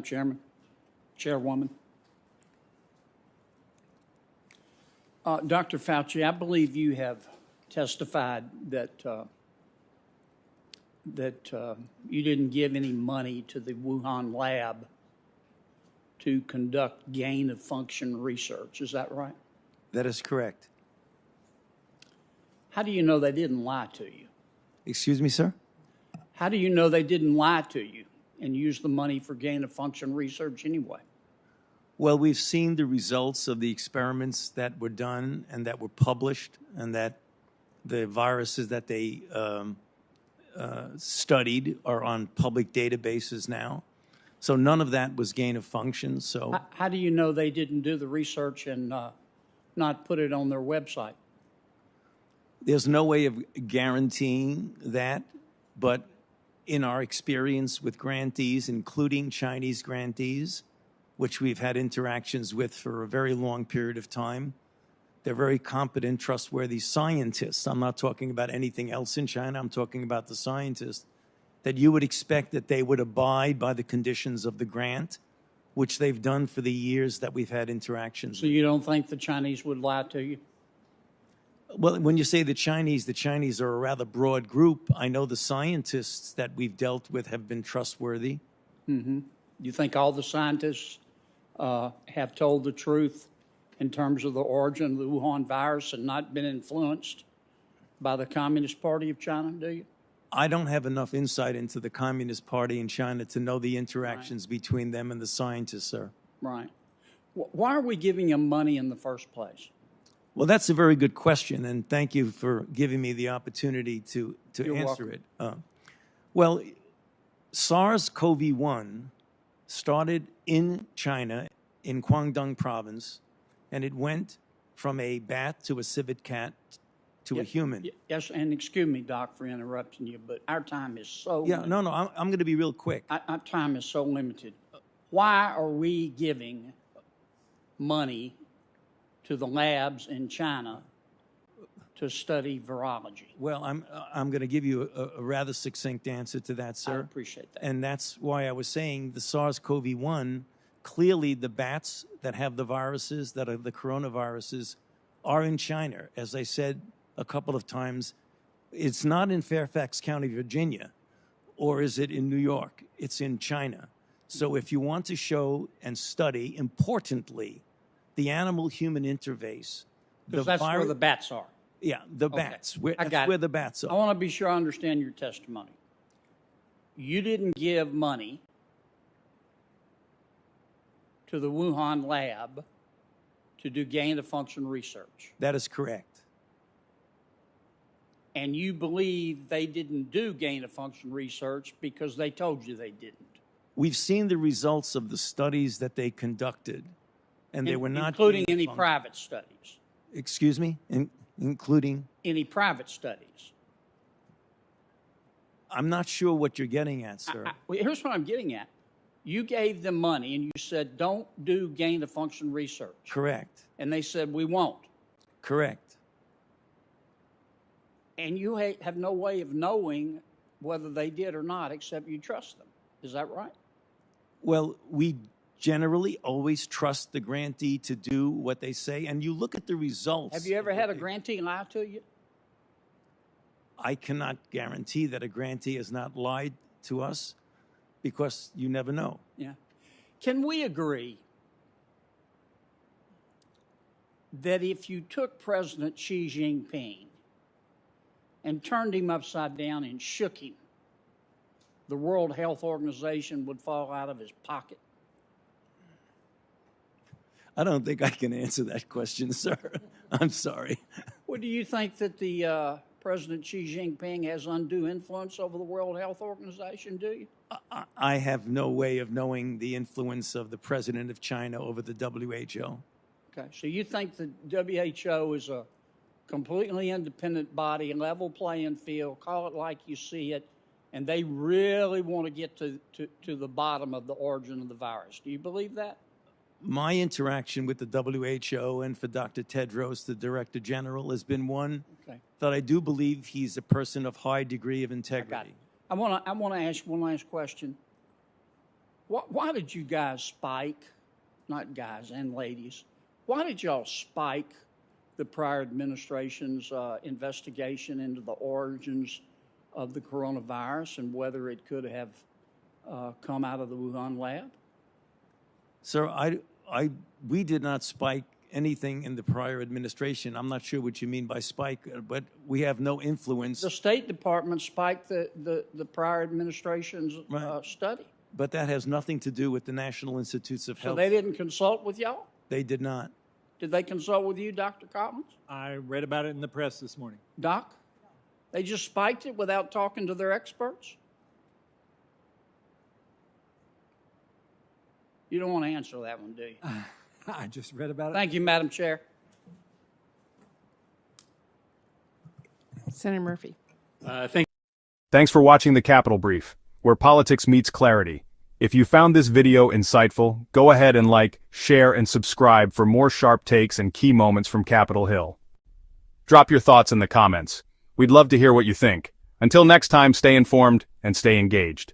Chairman, Chairwoman. Dr. Fauci, I believe you have testified that you didn't give any money to the Wuhan lab to conduct gain-of-function research. Is that right? That is correct. How do you know they didn't lie to you? Excuse me, sir? How do you know they didn't lie to you and use the money for gain-of-function research anyway? Well, we've seen the results of the experiments that were done and that were published, and that the viruses that they studied are on public databases now. So none of that was gain of function. So How do you know they didn't do the research and not put it on their website? there's no way of guaranteeing that, but in our experience with grantees, including Chinese grantees, which we've had interactions with for a very long period of time, they're very competent, trustworthy scientists. I'm not talking about anything else in China. I'm talking about the scientists, that you would expect that they would abide by the conditions of the grant, which they've done for the years that we've had interactions So you don't think the Chinese would lie to you? Well, when you say the Chinese are a rather broad group. I know the scientists that we've dealt with have been trustworthy. Mm-hmm. You think all the scientists have told the truth in terms of the origin of the Wuhan virus and not been influenced by the Communist Party of China, do you? I don't have enough insight into the Communist Party in China to know the interactions between them and the scientists, sir. Right. Why are we giving them money in the first place? Well, that's a very good question, and thank you for giving me the opportunity to answer it. Well, SARS-CoV-1 started in China, in Guangdong province, and it went from a bat to a civet cat to a human. Yes, and excuse me, Doc, for interrupting you, but our time is so limited. No, I'm going to be real quick. Our time is so limited. Why are we giving money to the labs in China to study virology? Well, I'm going to give you a rather succinct answer to that, sir. I appreciate that. And that's why I was saying the SARS-CoV-1, clearly the bats that have the viruses, that are the coronaviruses, are in China. As I said a couple of times, it's not in Fairfax County, Virginia, or is it in New York? It's in China. So if you want to show and study, importantly, the animal-human interface. Because that's where the bats are. Yeah, the bats. I That's where the bats are. I want to be sure I understand your testimony. You didn't give money to the Wuhan lab to do gain-of-function research. That is correct. And you believe they didn't do gain-of-function research because they told you they didn't. We've seen the results of the studies that they conducted. And they were not including any private studies. Excuse me? Including? Any private studies. I'm not sure what you're getting at, sir. Here's what I'm getting at. You gave them money and you said, don't do gain-of-function research. Correct. And they said, we won't. Correct. And you have no way of knowing whether they did or not, except you trust them. Is that right? Well, we generally always trust the grantee to do what they say, and you look at the results. Have you ever had a grantee lie to you? I cannot guarantee that a grantee has not lied to us, because you never know. Yeah. Can we agree that if you took President Xi Jinping and turned him upside down and shook him, the World Health Organization would fall out of his pocket? I don't think I can answer that question, sir. I'm sorry. Well, do you think that the President Xi Jinping has undue influence over the World Health Organization, do you? I have no way of knowing the influence of the president of China over the WHO. Okay, so you think the WHO is a completely independent body, level playing field, call it like you see it, and they really want to get to the bottom of the origin of the virus. Do you believe that? My interaction with the WHO and for Dr. Tedros, the Director General, has been one that I do believe he's a person of high degree of integrity. I want to ask one last question. Why did you guys spike, not guys and ladies, why did y'all spike the prior administration's investigation into the origins of the coronavirus and whether it could have come out of the Wuhan lab? Sir, we did not spike anything in the prior administration. I'm not sure what you mean by spike, but we have no influence. The State Department spiked the prior administration's study. But that has nothing to do with the National Institutes of So Health. they didn't consult with y'all? They did not. Did they consult with you, Dr. Collins? I read about it in the press this morning. Doc? They just spiked it without talking to their experts? You don't want to answer that one, do you? I just read about it. Thank you, Madam Chair. Senator Murphy. Thanks for watching the Capitol Brief, where politics meets clarity. If you found this video insightful, go ahead and like, share, and subscribe for more sharp takes and key moments from Capitol Hill. Drop your thoughts in the comments. We'd love to hear what you think. Until next time, stay informed and stay engaged.